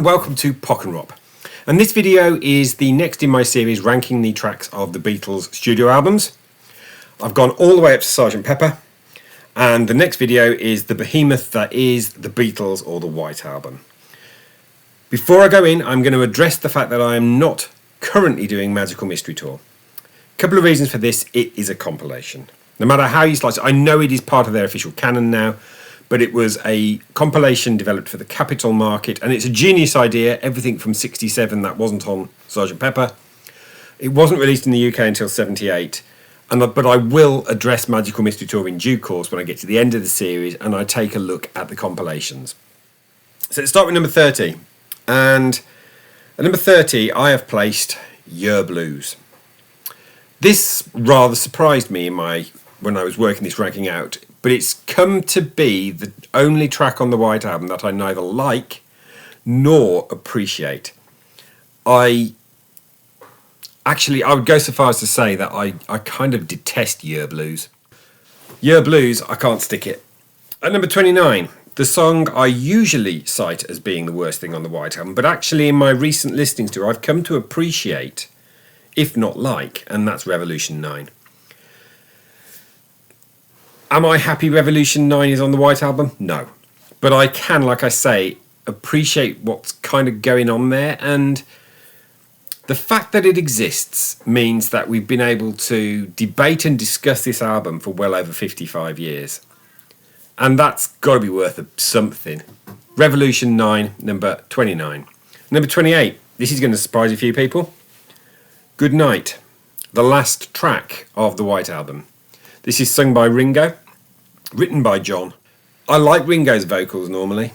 and welcome to Pock and Rob. And this video is the next in my series ranking the tracks of the Beatles studio albums. I've gone all the way up to Sgt. Pepper, and the next video is the behemoth that is the Beatles or the White Album. Before I go in, I'm going to address the fact that I am not currently doing Magical Mystery Tour. A couple of reasons for this: it is a compilation. No matter how you slice it, I know it is part of their official canon now, but it was a compilation developed for the Capitol market, and it's a genius idea. Everything from 67 that wasn't on Sgt. Pepper. It wasn't released in the UK until 78, but I will address Magical Mystery Tour in due course when I get to the end of the series and I take a look at the compilations. So let's start with number 30. And at number 30, I have placed Yer Blues. This rather surprised me when I was working this ranking out, but it's come to be the only track on the White Album that I neither like nor appreciate. I would go so far as to say that I kind of detest Yer Blues. Yer Blues, I can't stick it. At number 29, the song I usually cite as being the worst thing on the White Album, but actually in my recent listenings to it, I've come to appreciate, if not like, and that's Revolution 9. Am I happy Revolution 9 is on the White Album? No. But I can, like I say, appreciate what's kind of going on there, and the fact that it exists means that we've been able to debate and discuss this album for well over 55 years. And that's got to be worth something. Revolution 9, number 29. Number 28, this is going to surprise a few people. Good Night, the last track of the White Album. This is sung by Ringo, written by John. I like Ringo's vocals normally.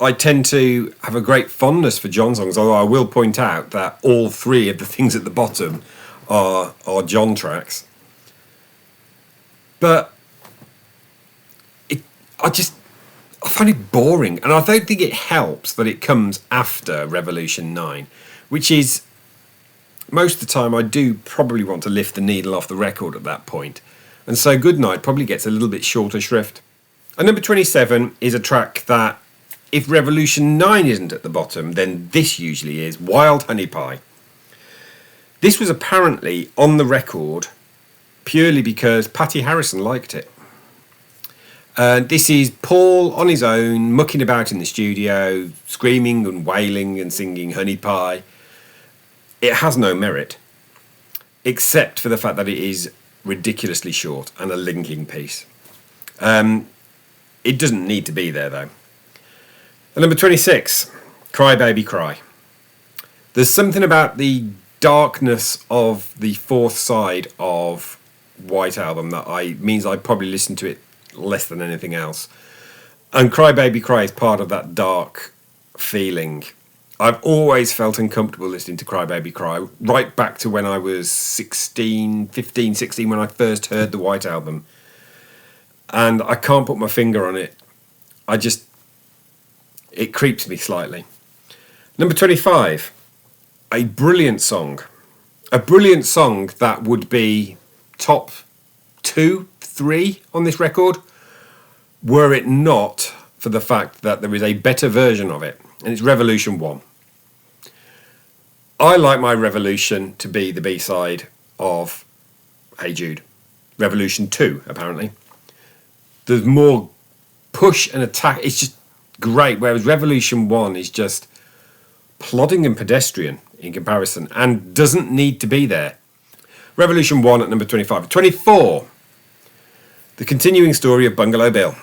I tend to have a great fondness for John songs, although I will point out that all three of the things at the bottom are John tracks. But I find it boring, and I don't think it helps that it comes after Revolution 9, which is, most of the time I do probably want to lift the needle off the record at that point. And so Goodnight probably gets a little bit shorter shrift. And number 27 is a track that, if Revolution 9 isn't at the bottom, then this usually is, Wild Honey Pie. This was apparently on the record purely because Patty Harrison liked it. This is Paul on his own, mucking about in the studio, screaming and wailing and singing Honey Pie. It has no merit, except for the fact that it is ridiculously short and a linking piece. It doesn't need to be there, though. And number 26, Cry Baby Cry. There's something about the darkness of the fourth side of White Album that means I probably listen to it less than anything else. And Cry Baby Cry is part of that dark feeling. I've always felt uncomfortable listening to Cry Baby Cry, right back to when I was 15, 16, when I first heard the White Album. And I can't put my finger on it. It creeps me slightly. Number 25, a brilliant song. A brilliant song that would be top 2, 3 on this record, were it not for the fact that there is a better version of it, and it's Revolution 1. I like my Revolution to be the B-side of Hey Jude. Revolution 2, apparently. There's more push and attack. It's just great, whereas Revolution 1 is just plodding and pedestrian in comparison and doesn't need to be there. Revolution 1 at number 25. 24, the continuing story of Bungalow Bill.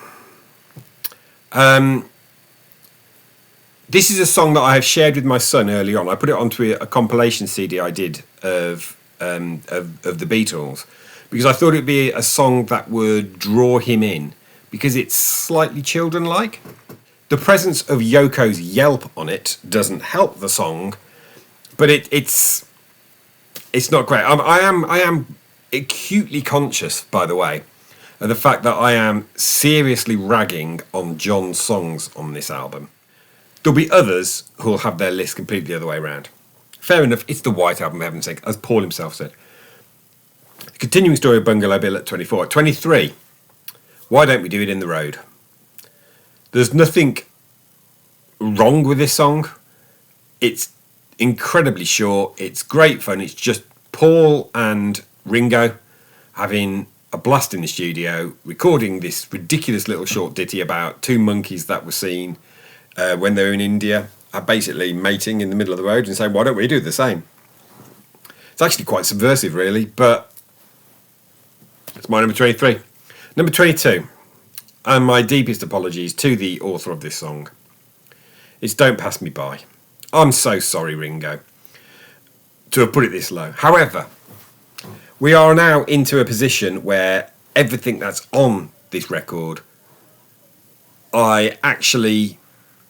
This is a song that I have shared with my son early on. I put it onto a compilation CD I did of the Beatles because I thought it'd be a song that would draw him in because it's slightly children-like. The presence of Yoko's yelp on it doesn't help the song, but it's not great. I am acutely conscious, by the way, of the fact that I am seriously ragging on John's songs on this album. There'll be others who'll have their list completely the other way around. Fair enough, it's the White Album, for heaven's sake, as Paul himself said. The continuing story of Bungalow Bill at 24. At 23, Why Don't We Do It in the Road? There's nothing wrong with this song. It's incredibly short. It's great fun. It's just Paul and Ringo having a blast in the studio, recording this ridiculous little short ditty about two monkeys that were seen when they were in India, are basically mating in the middle of the road and saying, why don't we do the same? It's actually quite subversive, really, but it's my number 23. Number 22, and my deepest apologies to the author of this song, it's Don't Pass Me By. I'm so sorry, Ringo, to have put it this low. However, we are now into a position where everything that's on this record I actually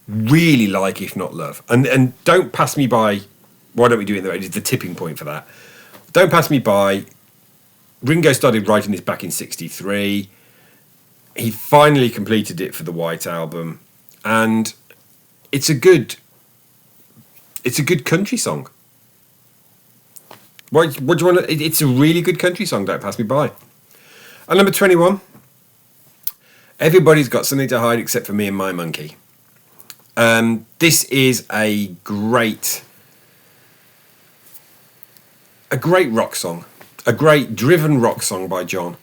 really like, if not love. And Don't Pass Me By, why don't we do it in the road, is the tipping point for that. Don't Pass Me By, Ringo started writing this back in 1963. He finally completed it for the White Album, and it's a good country song. What do you want to... It's a really good country song, Don't Pass Me By. And number 21, Everybody's Got Something to Hide Except for Me and My Monkey. This is a great rock song, a great driven rock song by John,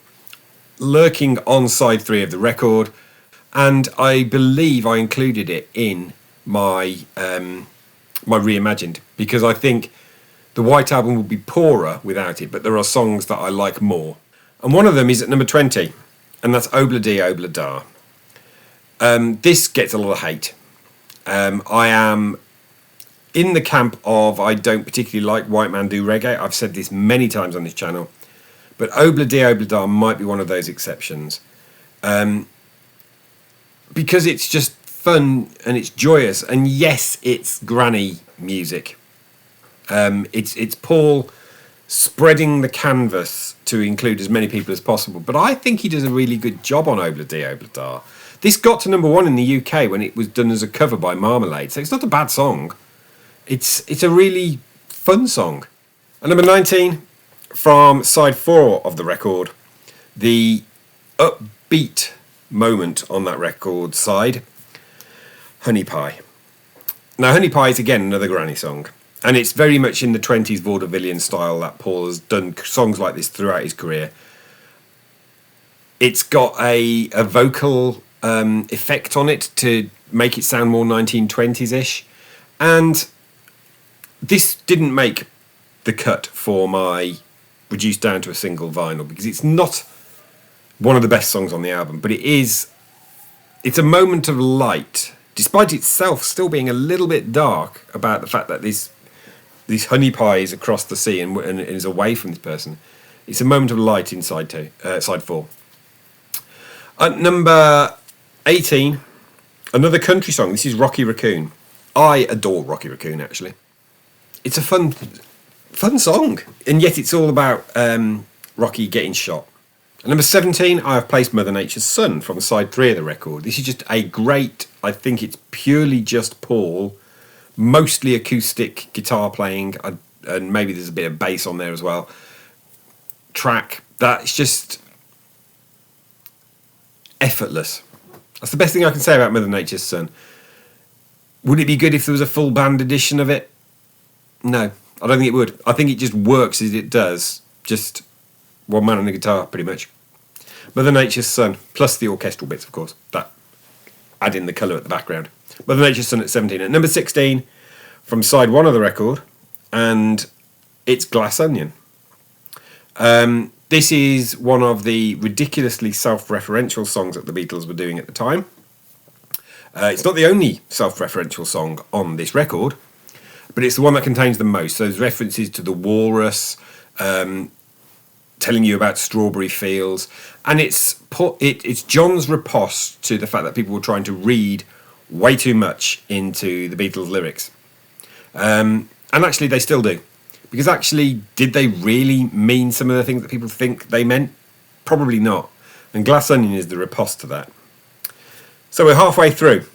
lurking on side 3 of the record, and I believe I included it in my my reimagined, because I think the White Album would be poorer without it, but there are songs that I like more. And one of them is at number 20, and that's Obla Di Obla Da. This gets a lot of hate. I am in the camp of I don't particularly like White Man Do Reggae. I've said this many times on this channel, but Obla Di Obla Da might be one of those exceptions. Because it's just fun and it's joyous, and yes, it's granny music. It's Paul spreading the canvas to include as many people as possible, but I think he does a really good job on Obla Di Obla Da. This got to number 1 in the UK when it was done as a cover by Marmalade, so it's not a bad song. It's a really fun song. And number 19, from side 4 of the record, the upbeat moment on that record side, Honey Pie. Now, Honey Pie is again another granny song, and it's very much in the 20s vaudevillian style that Paul has done songs like this throughout his career. It's got a vocal effect on it to make it sound more 1920s-ish, and this didn't make the cut for my reduced down to a single vinyl because it's not one of the best songs on the album, but it's a moment of light, despite itself still being a little bit dark about the fact that this honey pie is across the sea and is away from this person. It's a moment of light in side 4. At number 18, another country song. This is Rocky Raccoon. I adore Rocky Raccoon, actually. It's a fun song, and yet it's all about Rocky getting shot. At number 17, I have placed Mother Nature's Son from side 3 of the record. This is just a great, I think it's purely just Paul, mostly acoustic guitar playing, and maybe there's a bit of bass on there as well, track that's just effortless. That's the best thing I can say about Mother Nature's Son. Would it be good if there was a full band edition of it? No, I don't think it would. I think it just works as it does, just one man on a guitar, pretty much. Mother Nature's Son, plus the orchestral bits, of course, that add in the colour at the background. Mother Nature's Son at 17. At number 16, from side 1 of the record, and it's Glass Onion. This is one of the ridiculously self-referential songs that the Beatles were doing at the time. It's not the only self-referential song on this record, but it's the one that contains the most. So there's references to the walrus, telling you about strawberry fields, and it's John's riposte to the fact that people were trying to read way too much into the Beatles' lyrics. And actually they still do. Because actually, did they really mean some of the things that people think they meant? Probably not. And Glass Onion is the riposte to that. So we're halfway through.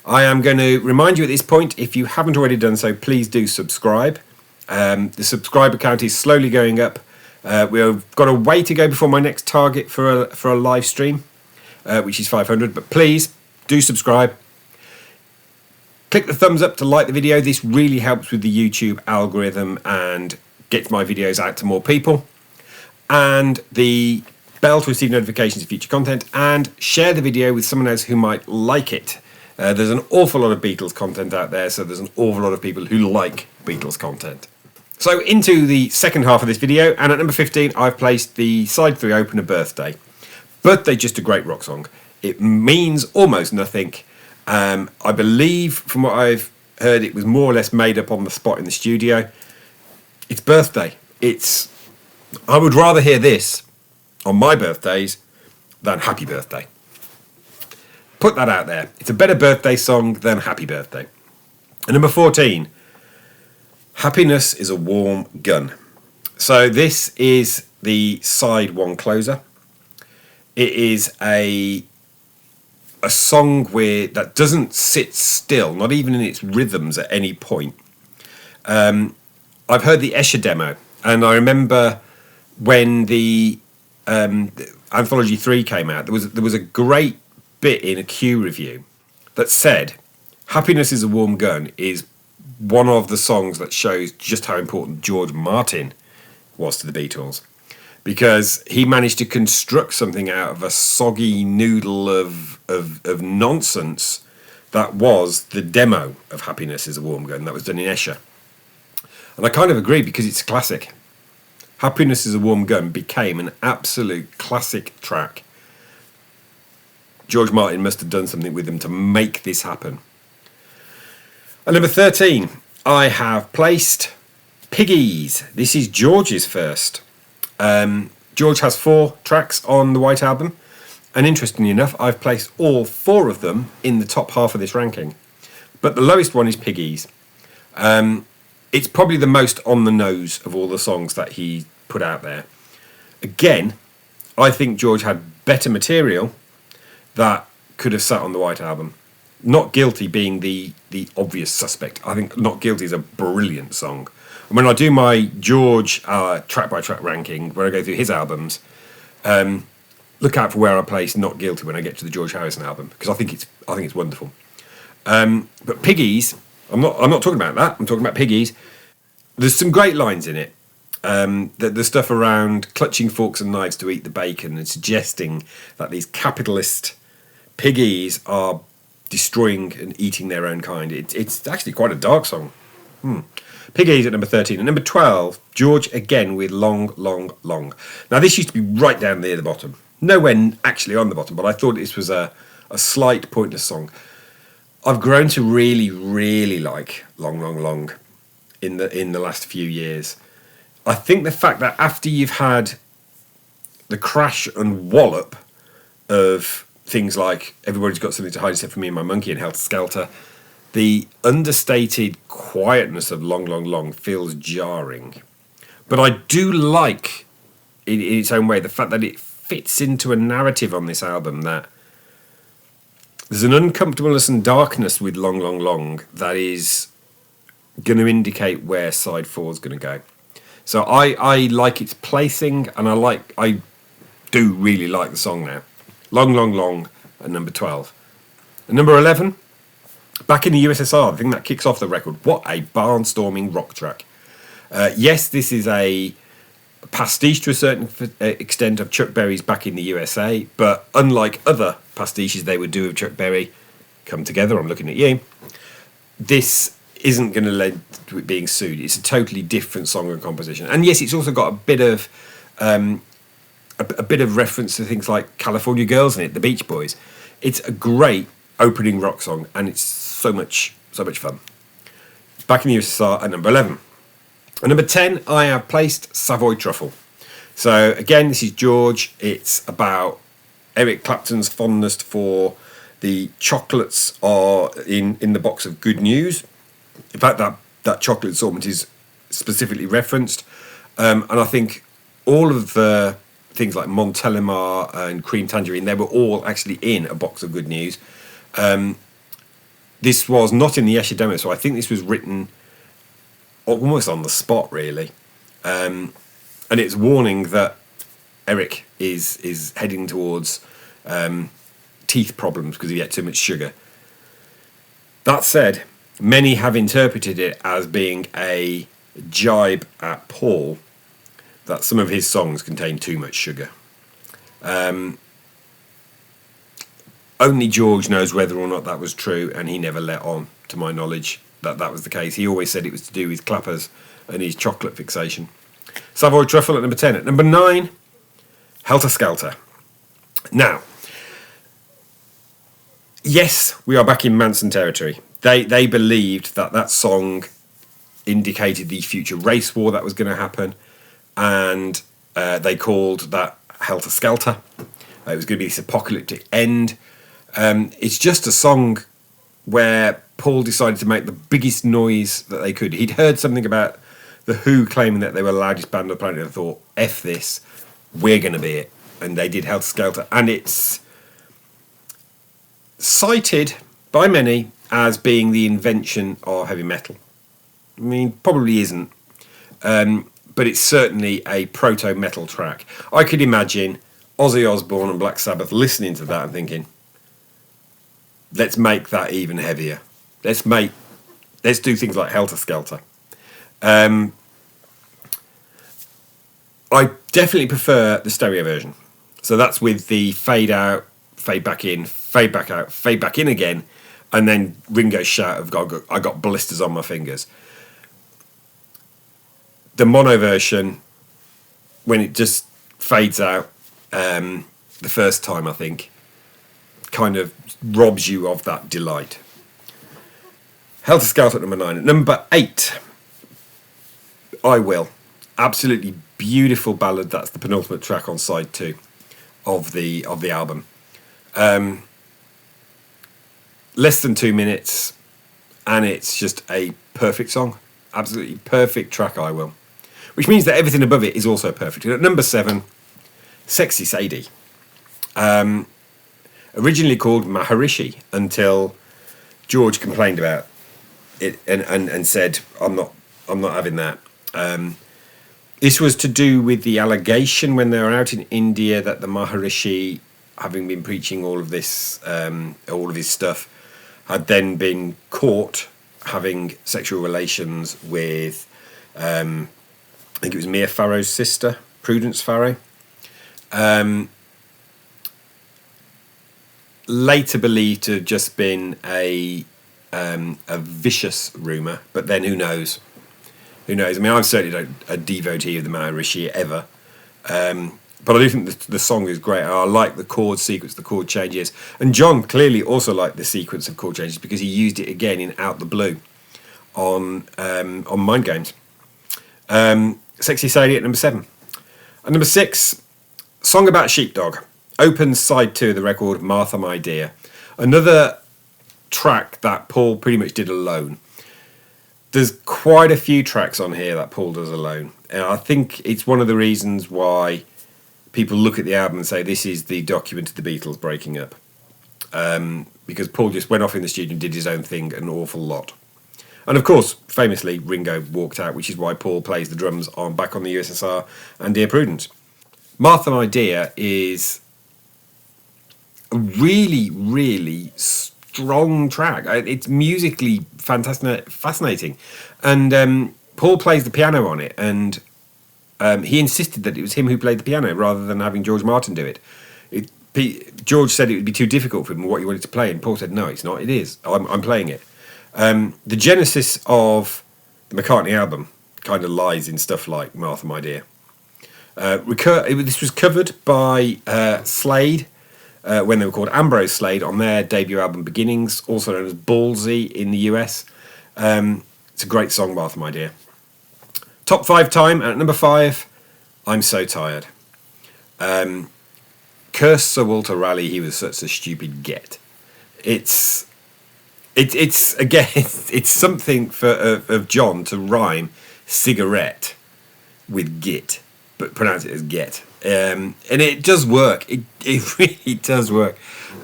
I am going to remind you at this point, if you haven't already done so, please do subscribe. The subscriber count is slowly going up. We've got a way to go before my next target for a live stream, which is 500. But please do subscribe. Click the thumbs up to like the video. This really helps with the YouTube algorithm and gets my videos out to more people. And the bell to receive notifications of future content, and share the video with someone else who might like it. There's an awful lot of Beatles content out there, so there's an awful lot of people who like Beatles content. So into the second half of this video, and at number 15 I've placed the side 3 opener, Birthday. Birthday, just a great rock song. It means almost nothing. I believe, from what I've heard, it was more or less made up on the spot in the studio. It's Birthday. I would rather hear this on my birthdays than Happy Birthday. Put that out there. It's a better birthday song than Happy Birthday. And number 14, Happiness is a Warm Gun. So this is the side 1 closer. It is a song that doesn't sit still, not even in its rhythms at any point. I've heard the Escher demo, and I remember when the Anthology 3 came out, there was a great bit in a Q review that said Happiness is a Warm Gun is one of the songs that shows just how important George Martin was to the Beatles, because he managed to construct something out of a soggy noodle of nonsense that was the demo of Happiness is a Warm Gun that was done in Escher. And I kind of agree, because it's a classic. Happiness is a Warm Gun became an absolute classic track. George Martin must have done something with them to make this happen. At number 13, I have placed Piggies. This is George's first. George has 4 tracks on the White Album, and interestingly enough, I've placed all 4 of them in the top half of this ranking. But the lowest one is Piggies. It's probably the most on the nose of all the songs that he put out there. Again, I think George had better material that could have sat on the White Album. Not Guilty being the obvious suspect. I think Not Guilty is a brilliant song. And when I do my George track by track ranking, where I go through his albums, look out for where I place Not Guilty when I get to the George Harrison album, because I think it's wonderful. But Piggies, I'm not talking about that. I'm talking about Piggies. There's some great lines in it. The stuff around clutching forks and knives to eat the bacon and suggesting that these capitalist piggies are destroying and eating their own kind. It's actually quite a dark song. Piggies at number 13. At number 12, George again with Long, Long, Long. Now this used to be right down near the bottom. Nowhere actually on the bottom, but I thought this was a slight pointless song. I've grown to really, really like Long, Long, Long in the last few years. I think the fact that after you've had the crash and wallop of things like Everybody's Got Something to Hide Except for Me and My Monkey and Helter Skelter, the understated quietness of Long, Long, Long feels jarring. But I do like, in its own way, the fact that it fits into a narrative on this album, that there's an uncomfortableness and darkness with Long, Long, Long that is going to indicate where side 4 is going to go. So I like its placing, and I do really like the song now. Long, Long, Long at number 12. At number 11, Back in the USSR, the thing that kicks off the record. What a barnstorming rock track. Yes, this is a pastiche to a certain extent of Chuck Berry's Back in the USA, but unlike other pastiches they would do with Chuck Berry, Come Together, I'm looking at you, this isn't going to lead to it being sued. It's a totally different song and composition. And yes, it's also got a bit of reference to things like California Girls in it, the Beach Boys. It's a great opening rock song, and it's so much fun. Back in the USSR at number 11. At number 10, I have placed Savoy Truffle. So again, this is George. It's about Eric Clapton's fondness for the chocolates are in the box of Good News. In fact, that chocolate assortment is specifically referenced. And I think all of the things like Montelimar and Cream Tangerine, they were all actually in a box of Good News. This was not in the Escher demo, so I think this was written almost on the spot, really. And it's warning that Eric is heading towards teeth problems because he ate too much sugar. That said, Many have interpreted it as being a jibe at Paul that some of his songs contain too much sugar. Only George knows whether or not that was true, and he never let on, to my knowledge, that that was the case. He always said it was to do with clappers and his chocolate fixation. Savoy Truffle at number 10. At number 9, Helter Skelter. Now, yes, we are back in Manson territory. They believed that that song indicated the future race war that was going to happen, and they called that Helter Skelter. It was going to be this apocalyptic end. It's just a song where Paul decided to make the biggest noise that they could. He'd heard something about the Who claiming that they were the loudest band on the planet and thought, F this, we're going to be it. And they did Helter Skelter. And it's cited by many as being the invention of heavy metal. I mean, probably isn't. But it's certainly a proto-metal track. I could imagine Ozzy Osbourne and Black Sabbath listening to that and thinking, let's make that even heavier. Let's do things like Helter Skelter. I definitely prefer the stereo version. So that's with the fade out, fade back in, fade back out, fade back in again, and then Ringo's shout of I got blisters on my fingers. The mono version, when it just fades out the first time, I think, kind of robs you of that delight. Helter Skelter at number 9. At number 8, I Will. Absolutely beautiful ballad. That's the penultimate track on side 2 of the album. Less than 2 minutes, and it's just a perfect song. Absolutely perfect track, I Will. Which means that everything above it is also perfect. And at number 7, Sexy Sadie. Originally called Maharishi until George complained about it and said, I'm not having that. This was to do with the allegation when they were out in India that the Maharishi, having been preaching all of this, all of his stuff, had then been caught having sexual relations with, I think it was Mia Farrow's sister, Prudence Farrow. Later believed to have just been a vicious rumour, but then who knows? Who knows? I mean, I'm certainly not a devotee of the Maharishi ever, but I do think the song is great. I like the chord sequence, the chord changes, and John clearly also liked the sequence of chord changes because he used it again in Out the Blue on Mind Games. Sexy Sadie at number 7. At number 6, Song About Sheepdog. Opens side 2 of the record, Martha My Dear. Another track that Paul pretty much did alone. There's quite a few tracks on here that Paul does alone. And I think it's one of the reasons why people look at the album and say this is the document of the Beatles breaking up. Because Paul just went off in the studio and did his own thing an awful lot. And of course, famously, Ringo walked out, which is why Paul plays the drums on Back on the USSR and Dear Prudence. Martha My Dear is a really, really strong track. It's musically fascinating. And Paul plays the piano on it, and he insisted that it was him who played the piano rather than having George Martin do it. George said it would be too difficult for him, what he wanted to play, and Paul said, no, it's not, it is. I'm playing it. The genesis of the McCartney album kind of lies in stuff like Martha My Dear. This was covered by Slade when they were called Ambrose Slade on their debut album Beginnings, also known as Ballsy in the US. It's a great song, Martha My Dear. Top 5 time, and at number 5, I'm So Tired. Curse Sir Walter Raleigh, he was such a stupid get. It's again, it's something of John to rhyme cigarette with git, but pronounce it as get. And it does work. It really does work.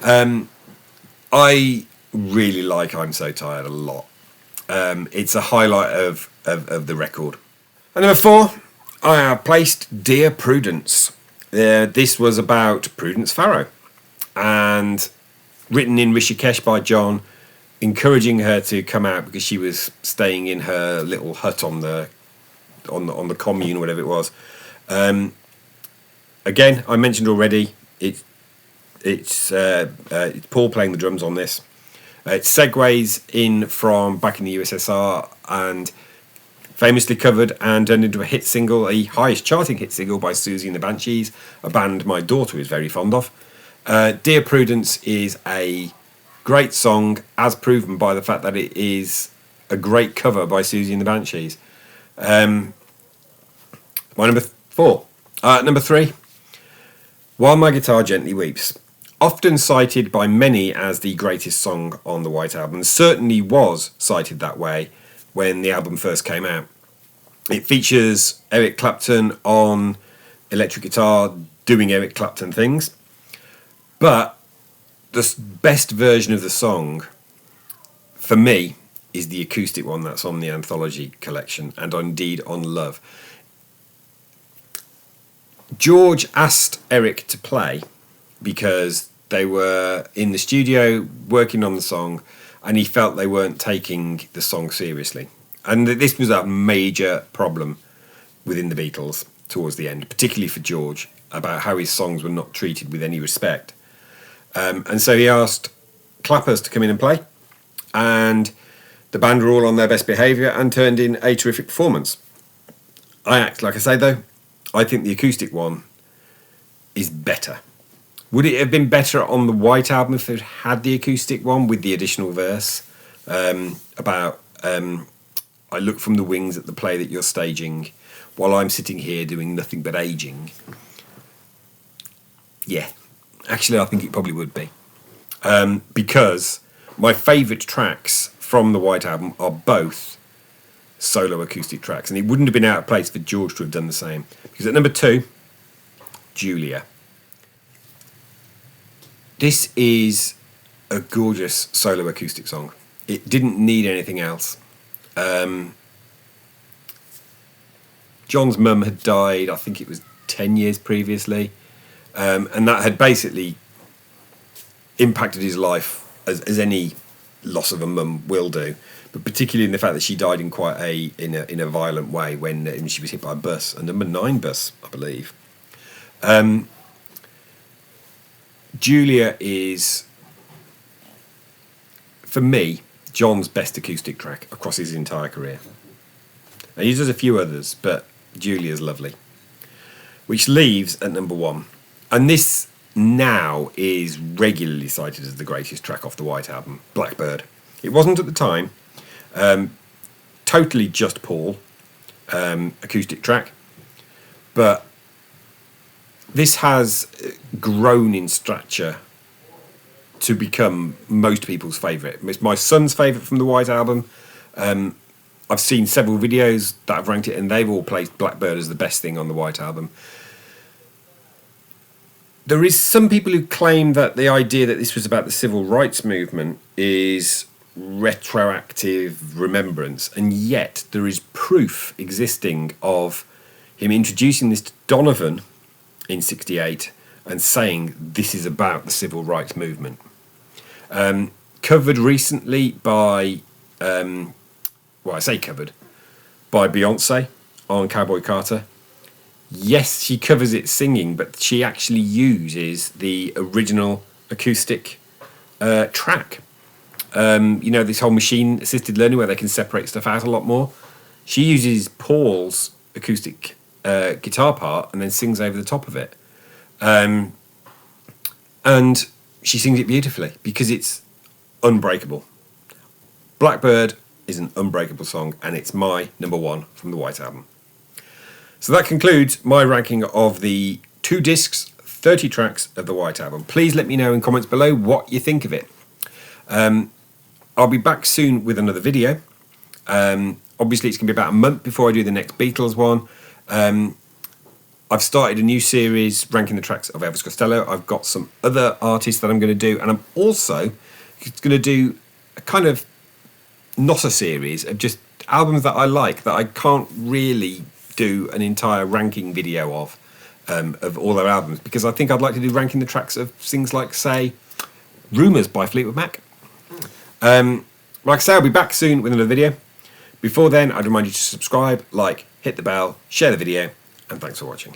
I really like I'm So Tired a lot. It's a highlight of the record. And number 4, I have placed Dear Prudence. This was about Prudence Farrow, and written in Rishikesh by John, encouraging her to come out because she was staying in her little hut on the commune or whatever it was. Again, I mentioned already, it's Paul playing the drums on this. It segues in from back in the USSR and famously covered and turned into a hit single, a highest charting hit single by Susie and the Banshees, a band my daughter is very fond of. Dear Prudence is a great song, as proven by the fact that it is a great cover by Susie and the Banshees. My number 4. Number 3, While My Guitar Gently Weeps. Often cited by many as the greatest song on the White Album, certainly was cited that way when the album first came out. It features Eric Clapton on electric guitar doing Eric Clapton things, but the best version of the song for me is the acoustic one that's on the Anthology collection and indeed on Love. George asked Eric to play because they were in the studio working on the song and he felt they weren't taking the song seriously. And this was a major problem within the Beatles towards the end, particularly for George, about how his songs were not treated with any respect. And so he asked clappers to come in and play, and the band were all on their best behaviour and turned in a terrific performance. Like I say though, I think the acoustic one is better. Would it have been better on the White Album if it had the acoustic one with the additional verse about I look from the wings at the play that you're staging while I'm sitting here doing nothing but aging? Yeah, actually I think it probably would be. Because my favourite tracks from the White Album are both solo acoustic tracks, and it wouldn't have been out of place for George to have done the same. Because at number 2, Julia. This is a gorgeous solo acoustic song. It didn't need anything else. John's mum had died, I think it was 10 years previously, and that had basically impacted his life as any loss of a mum will do, but particularly in the fact that she died in quite in a violent way when she was hit by a bus, a number 9 bus, I believe. Julia is, for me, John's best acoustic track across his entire career. Now, he does a few others, but Julia's lovely. Which leaves at number 1. And this now is regularly cited as the greatest track off the White Album, Blackbird. It wasn't at the time. Totally just Paul, acoustic track. But this has grown in stature to become most people's favourite. It's my son's favourite from the White Album. I've seen several videos that have ranked it, and they've all placed Blackbird as the best thing on the White Album. There is some people who claim that the idea that this was about the civil rights movement is retroactive remembrance, and yet there is proof existing of him introducing this to Donovan in '68 and saying this is about the civil rights movement. Covered recently by, I say covered, by Beyonce on Cowboy Carter. Yes, she covers it singing, but she actually uses the original acoustic track. This whole machine-assisted learning where they can separate stuff out a lot more. She uses Paul's acoustic guitar part and then sings over the top of it. And she sings it beautifully because it's unbreakable. Blackbird is an unbreakable song, and it's my number 1 from the White Album. So that concludes my ranking of the 2 discs, 30 tracks of the White Album. Please let me know in comments below what you think of it. I'll be back soon with another video. Obviously, it's going to be about a month before I do the next Beatles one. I've started a new series ranking the tracks of Elvis Costello. I've got some other artists that I'm going to do, and I'm also going to do a kind of not a series of just albums that I like that I can't really do an entire ranking video of all their albums, because I think I'd like to do ranking the tracks of things like, say, Rumours by Fleetwood Mac. Like I say, I'll be back soon with another video. Before then, I'd remind you to subscribe, like, hit the bell, share the video, and thanks for watching.